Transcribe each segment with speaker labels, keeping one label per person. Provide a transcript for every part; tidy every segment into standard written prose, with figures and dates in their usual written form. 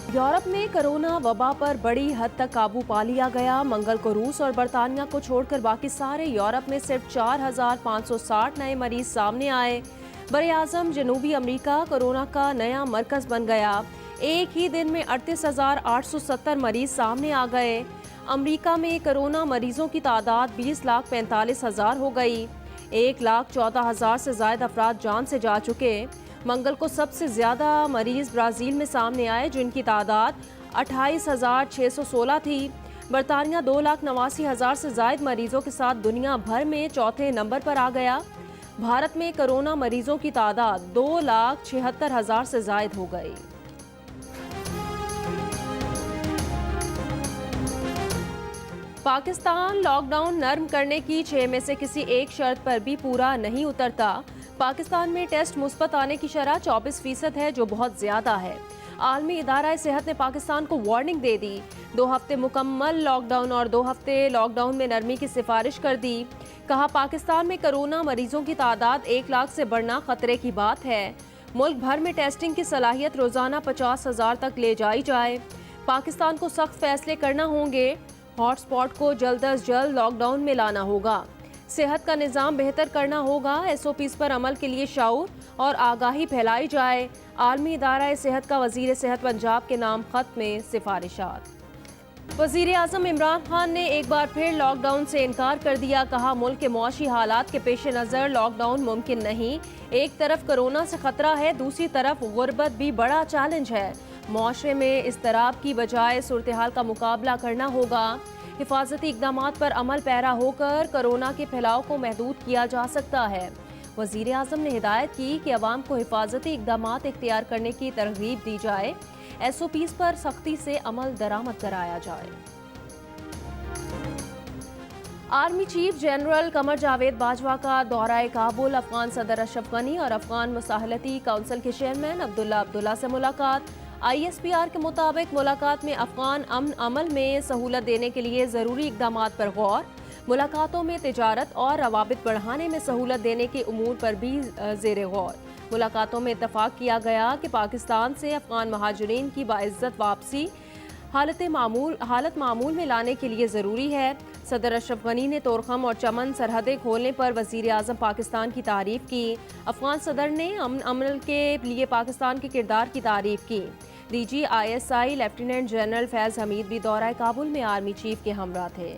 Speaker 1: Europe में corona वबा पर बड़ी हद तक काबू पा लिया गया। मंगल को रूस और बरतानिया को छोड़कर बाकी सारे यूरोप में सिर्फ 4,560 नए मरीज सामने आए। बरे-आज़म जनूबी अमेरिका कोरोना का नया मरकज बन गया। एक ही दिन में 38,870 मरीज सामने आ गए। अमेरिका में कोरोना मरीजों की तादाद 20,45,000 हो गई। 1,14,000 से ज्यादा अफराद जान से जा चुके। मंगल को सबसे ज्यादा मरीज ब्राजील में सामने आए, जिनकी तादाद 28,616 थी। बरतानिया 2,89,000 से ज्यादा मरीजों के साथ दुनिया भर में चौथे नंबर पर आ गया। भारत में कोरोना मरीजों की तादाद 2,76,000 से ज्यादा हो गई। पाकिस्तान लॉकडाउन नर्म करने की 6 में से किसी एक शर्त पर भी पूरा नहीं उतरता। पाकिस्तान में टेस्ट मुस्बत आने की शरह 24% है, जो बहुत ज्यादा है। आलमी इदारा सेहत ने पाकिस्तान को वार्निंग दे दी। 2 हफ्ते मुकम्मल लॉकडाउन और 2 हफ्ते लॉकडाउन में नरमी की सिफारिश कर दी। कहा, पाकिस्तान में कोरोना मरीजों की तादाद 1 लाख से बढ़ना खतरे की बात है। मुल्क भर में टेस्टिंग की सलाहियत रोजाना 50,000 तक ले जाई जाए। पाकिस्तान को सख्त फैसले करना होंगे। हॉटस्पॉट को जल्द अज जल्द लॉकडाउन में लाना होगा। सेहत का निज़ाम बेहतर करना होगा। SOPs पर अमल के लिए शऊर और आगाही फैलाई जाए। आलमी इदारा सेहत का वजीर सेहत पंजाब के नाम खत में सिफारिशात। वजीर आज़म इमरान खान ने एक बार फिर लॉकडाउन से इनकार कर दिया। कहा, मुल्क के मुआशी हालात के पेश नज़र लॉकडाउन मुमकिन नहीं। एक तरफ कोरोना से खतरा है, दूसरी तरफ गुर्बत भी बड़ा चैलेंज है। मुआशरे में इज़्तिराब की बजाय सूरत हाल का मुकाबला करना होगा। हिफाजती इक़दामात पर अमल पैरा होकर कोरोना के फैलाव को महदूद किया जा सकता है। वज़ीर आज़म ने हिदायत की कि अवाम को हिफाजती इक़दामात इख्तियार करने की तरगीब दी जाए। SOPs पर सख्ती से अमल दरामद कराया जाए। Army chief general Qamar Javed Bajwa का दौरा काबुल। अफगान सदर अशरफ गनी और अफगान मुसाहलती काउंसिल के चेयरमैन अब्दुल्ला अब्दुल्ला से मुलाकात। ISPR के मुताबिक मुलाकात में अफगान अमन अमल में सहूलत देने के लिए ज़रूरी इक़दामात पर गौर। मुलाकातों में तिजारत और रवाबित बढ़ाने में सहूलत देने के उमूर पर भी ज़ेर गौर। मुलाकातों में इत्तफाक किया गया कि पाकिस्तान से अफगान महाजरीन की बाइज़्ज़त वापसी हालत मामूल में लाने के लिए ज़रूरी है। सदर अशरफ गनी ने तोरखम और चमन सरहदें खोलने पर वज़ीर आज़म पाकिस्तान की तारीफ़ की। अफगान सदर ने अमन अमल के लिए पाकिस्तान के किरदार की तारीफ़ की। DG ISI लेफ्टिनेंट जनरल फैज़ हमीद भी दौरा काबुल में आर्मी चीफ के हमरा थे।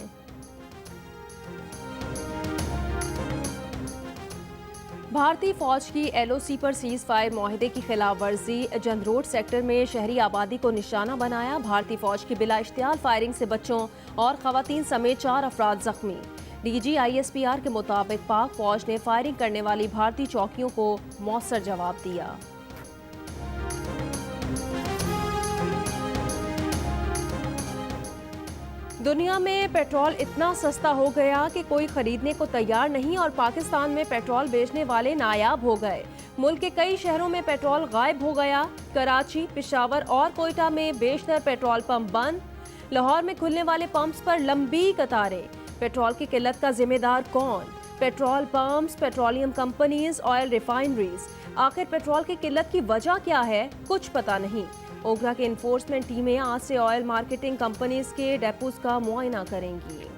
Speaker 1: भारतीय फौज की LOC पर सीज फायर माहिदे की खिलाफ वर्जी। जंदरोड सेक्टर में शहरी आबादी को निशाना बनाया। भारतीय फौज की बिला इश्तियाल फायरिंग से बच्चों और खवातीन समेत 4 अफराद जख्मी। DG ISPR के मुताबिक पाक फौज ने फायरिंग करने वाली भारतीय चौकियों को मौसर जवाब दिया। दुनिया में पेट्रोल इतना सस्ता हो गया कि कोई खरीदने को तैयार नहीं और पाकिस्तान में पेट्रोल बेचने वाले नायाब हो गए। मुल्क के कई शहरों में पेट्रोल गायब हो गया। कराची, पेशावर और कोयटा में बेशतर पेट्रोल पंप बंद। लाहौर में खुलने वाले पंप्स पर लंबी कतारें। पेट्रोल की किल्लत का जिम्मेदार कौन? Petrol pumps, petroleum companies, oil refineries. आखिर पेट्रोल की किल्लत की वजह क्या है? कुछ पता नहीं। ओगरा की इन्फोर्समेंट टीमें आज से ऑयल मार्केटिंग कंपनीज के डेपोज का मुआयना करेंगी।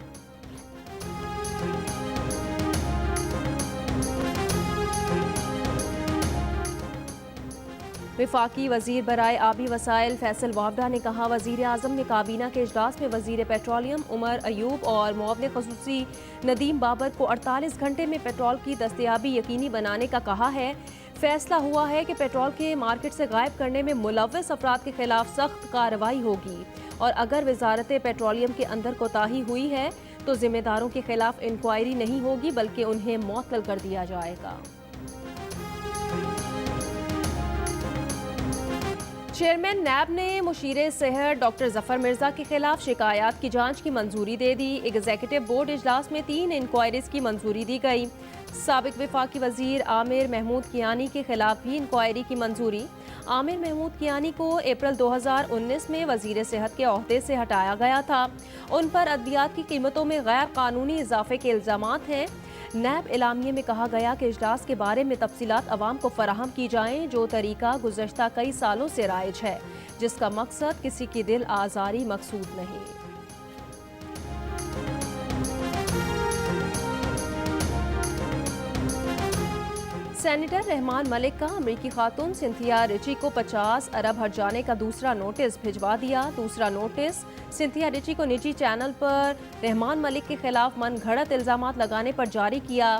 Speaker 1: वफाकी वजीर बराए आबी वसाइल फैसल वावडा ने कहा, वजीर आज़म ने काबीना के इजलास में वजीर पेट्रोलियम उमर अयूब और मुआविन खसूसी नदीम बाबर को 48 घंटे में पेट्रोल की दस्तयाबी यकीनी बनाने का कहा है। फैसला हुआ है कि पेट्रोल के मार्केट से गायब करने में मुलव्वस अफराद के खिलाफ सख्त कार्रवाई होगी और अगर वजारत पेट्रोलियम के अंदर कोताही हुई है तो जिम्मेदारों के खिलाफ इंक्वायरी नहीं होगी बल्कि उन्हें मुअत्तल कर दिया जाएगा। चेयरमैन नैब ने मुशीर सेहत डॉक्टर जफर मिर्जा के खिलाफ शिकायत की जांच की मंजूरी दे दी। एग्जीक्यूटिव बोर्ड इजलास में 3 इंक्वायरीज की मंजूरी दी गई। साबिक वफाकी वजीर आमिर महमूद कियानी के खिलाफ भी इंक्वायरी की मंजूरी। आमिर महमूद कियानी को अप्रैल 2019 में वजीर सेहत के ओहदे से हटाया गया था। उन पर अद्वियात की कीमतों में गैर कानूनी इजाफे के इल्जामात हैं। नैब एलामिये में कहा गया कि इजलास के बारे में तफसीलात अवाम को फराहम की जाएं, जो तरीका गुज़श्ता कई सालों से राइज है, जिसका मकसद किसी की दिल आज़ारी मकसूद नहीं। सेनेटर रहमान मलिक का अमरीकी खातून सिंथिया रिची को 50 अरब हट जाने का दूसरा नोटिस भिजवा दिया। दूसरा नोटिस सिंथिया रिची को निजी चैनल पर रहमान मलिक के खिलाफ मनगढ़ंत इल्जामात लगाने पर जारी किया।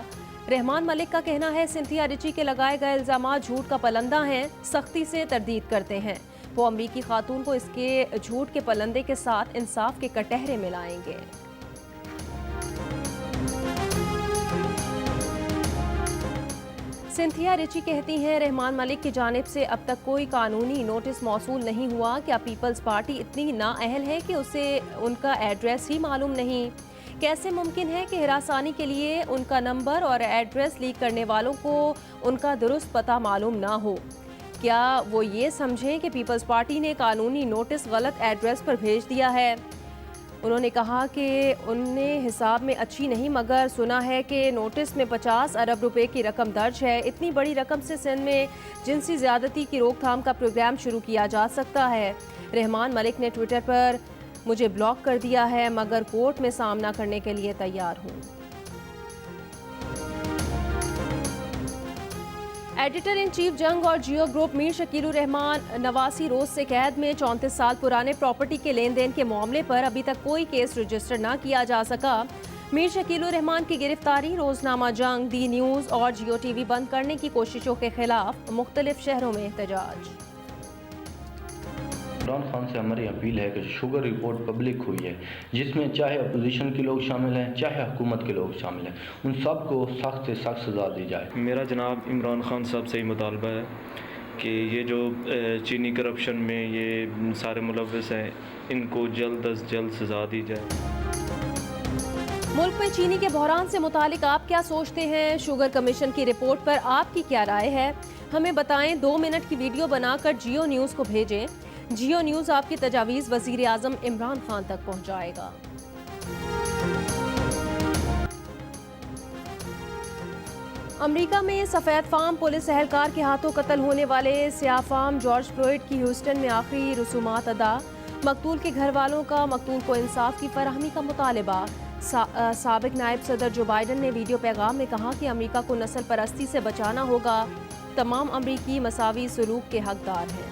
Speaker 1: रहमान मलिक का कहना है सिंथिया रिची के लगाए गए इल्जामात झूठ का पलंदा हैं, सख्ती से तरदीद करते हैं। वो अमरीकी खातून को इसके झूठ के पलंदे के साथ इंसाफ के कटहरे मिलाएंगे। सिंथिया रिची कहती हैं रहमान मलिक की जानिब से अब तक कोई कानूनी नोटिस मौसूल नहीं हुआ। क्या पीपल्स पार्टी इतनी नाअहल है कि उसे उनका एड्रेस ही मालूम नहीं? कैसे मुमकिन है कि हिरासानी के लिए उनका नंबर और एड्रेस लीक करने वालों को उनका दुरुस्त पता मालूम ना हो? क्या वो ये समझें कि पीपल्स पार्टी ने कानूनी नोटिस गलत एड्रेस पर भेज दिया है? उन्होंने कहा कि उनने हिसाब में अच्छी नहीं मगर सुना है कि नोटिस में 50 अरब रुपए की रकम दर्ज है। इतनी बड़ी रकम से सिंध में जिनसी ज़्यादती की रोकथाम का प्रोग्राम शुरू किया जा सकता है। रहमान मलिक ने ट्विटर पर मुझे ब्लॉक कर दिया है मगर कोर्ट में सामना करने के लिए तैयार हूँ। एडिटर इन चीफ जंग और जियो ग्रुप मीर शकीलुर रहमान 89 रोज से कैद में 34 साल पुराने प्रॉपर्टी के लेन देन के मामले पर अभी तक कोई केस रजिस्टर न किया जा सका। मीर शकीलुर रहमान की गिरफ्तारी, रोजनामा जंग, दी न्यूज़ और जियो टीवी बंद करने की कोशिशों के खिलाफ मुख्तलिफ शहरों में एहतजाज।
Speaker 2: इमरान खान से हमारी अपील है कि शुगर रिपोर्ट पब्लिक हुई है, जिसमें चाहे अपोजिशन के लोग शामिल हैं चाहे हुकूमत के लोग शामिल हैं, उन सब को सख्त से सख्त सज़ा दी जाए।
Speaker 3: मेरा जनाब इमरान खान साहब से ही मुतालबा है कि ये जो चीनी करप्शन में ये सारे मुलव्वस हैं, इनको जल्द अज जल्द सज़ा दी जाए।
Speaker 1: मुल्क में चीनी के बहरान से मुतालिक आप क्या सोचते हैं? शुगर कमीशन की रिपोर्ट पर आपकी क्या राय है? हमें बताएं। 2 मिनट की वीडियो बनाकर जियो न्यूज़ को भेजें। जियो न्यूज़ आपकी तजावीज़ वज़ीर आज़म इमरान खान तक पहुँचाएगा। अमेरिका में सफ़ेद फार्म पुलिस एहलकार के हाथों कत्ल होने वाले स्याह फार्म जॉर्ज फ्लॉयड की ह्यूस्टन में आखिरी रसूमात अदा। मकतूल के घर वालों का मकतूल को इंसाफ की फराहमी का मुतालबा। साबिक नायब सदर जो बाइडन ने वीडियो पैगाम में कहा कि अमेरिका को नस्ल परस्ती से बचाना होगा। तमाम अमरीकी मसावी सलूक के हकदार हैं।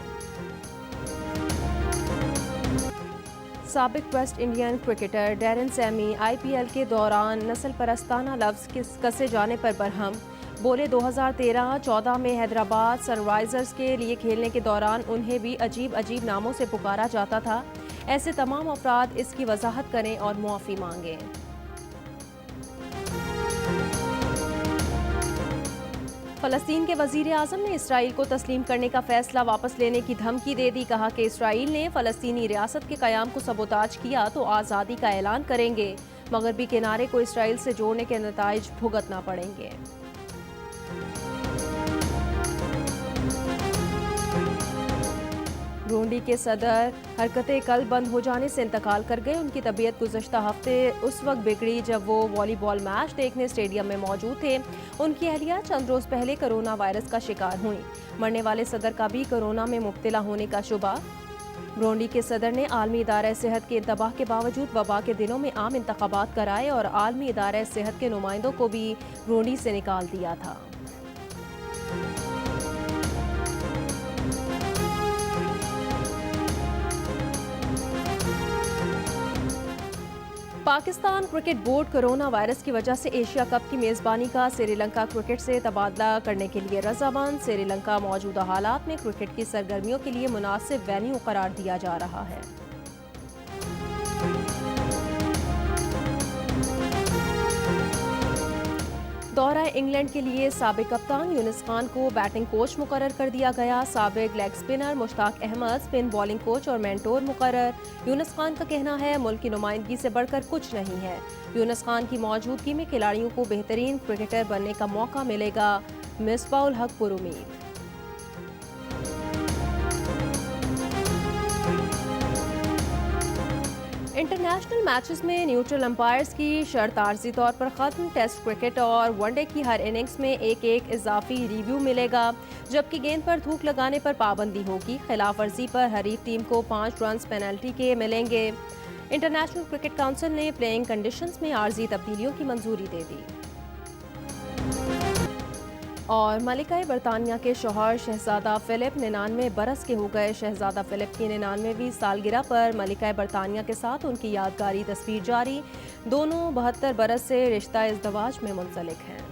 Speaker 1: साबिक West Indian cricketer Darren Sami IPL के दौरान नस्ल परस्ताना लफ्ज़ कसे जाने पर बरहम। बोले 2013-14 में हैदराबाद सनराइजर्स के लिए खेलने के दौरान उन्हें भी अजीब अजीब नामों से पुकारा जाता था। ऐसे तमाम अफराद इसकी वजाहत करें और मुआफ़ी मांगें। फ़लस्तीन के वज़ीर आज़म ने इसराइल को तस्लीम करने का फ़ैसला वापस लेने की धमकी दे दी। कहा कि इसराइल ने फ़लस्तीनी रियासत के क़याम को सबोताज किया तो आज़ादी का ऐलान करेंगे। मगरबी किनारे को इसराइल से जोड़ने के नताइज भुगतना पड़ेंगे। ब्रूंडी के सदर हरकतें कल बंद हो जाने से इंतकाल कर गए। उनकी तबीयत गुज़श्ता हफ्ते उस वक्त बिगड़ी जब वो वॉलीबॉल मैच देखने स्टेडियम में मौजूद थे। उनकी अहलिया चंद रोज़ पहले कोरोना वायरस का शिकार हुई। मरने वाले सदर का भी कोरोना में मुब्तला होने का शुबा। ब्रूंडी के सदर ने आलमी इदारा सेहत के इंतबाह के बावजूद वबा के दिनों में आम इंतखाबात कराए और आलमी इदारा सेहत के नुमाइंदों को भी ब्रूंडी से निकाल दिया था। Pakistan cricket board corona virus की वजह से एशिया कप की मेज़बानी का श्रीलंका क्रिकेट से तबादला करने के लिए रज़ामंद। श्रीलंका मौजूदा हालात में क्रिकेट की सरगर्मियों के लिए मुनासिब वेन्यू करार दिया जा रहा है। दौरा इंग्लैंड के लिए साबिक कप्तान यूनिस खान को बैटिंग कोच मुकर्रर कर दिया गया। साबिक leg spinner Mushtaq Ahmed spin bowling coach और मेंटोर मुकर्रर। यूनिस खान का कहना है मुल्क की नुमाइंदगी से बढ़कर कुछ नहीं है। यूनिस खान की मौजूदगी में खिलाड़ियों को बेहतरीन क्रिकेटर बनने का मौका मिलेगा। मिसबाउल हक पुरुमीद। इंटरनेशनल मैचेस में न्यूट्रल अंपायर्स की शर्त आर्जी तौर पर ख़त्म। टेस्ट क्रिकेट और वनडे की हर इनिंग्स में एक इजाफी रिव्यू मिलेगा, जबकि गेंद पर थूक लगाने पर पाबंदी होगी। खिलाफ वर्जी पर हरीफ टीम को 5 रन पेनल्टी के मिलेंगे। इंटरनेशनल क्रिकेट काउंसिल ने प्लेइंग कंडीशंस में आर्जी तब्दीलियों की मंजूरी दे दी। और मलिका बरतानिया के शौहर शहजादा फिलिप 99 बरस के हो गए। शहजादा फिलिप की 99वीं सालगिरह पर मलिका बरतानिया के साथ उनकी यादगारी तस्वीर जारी। दोनों 72 बरस से रिश्ता इज़्दवाज में मुंसलिक हैं।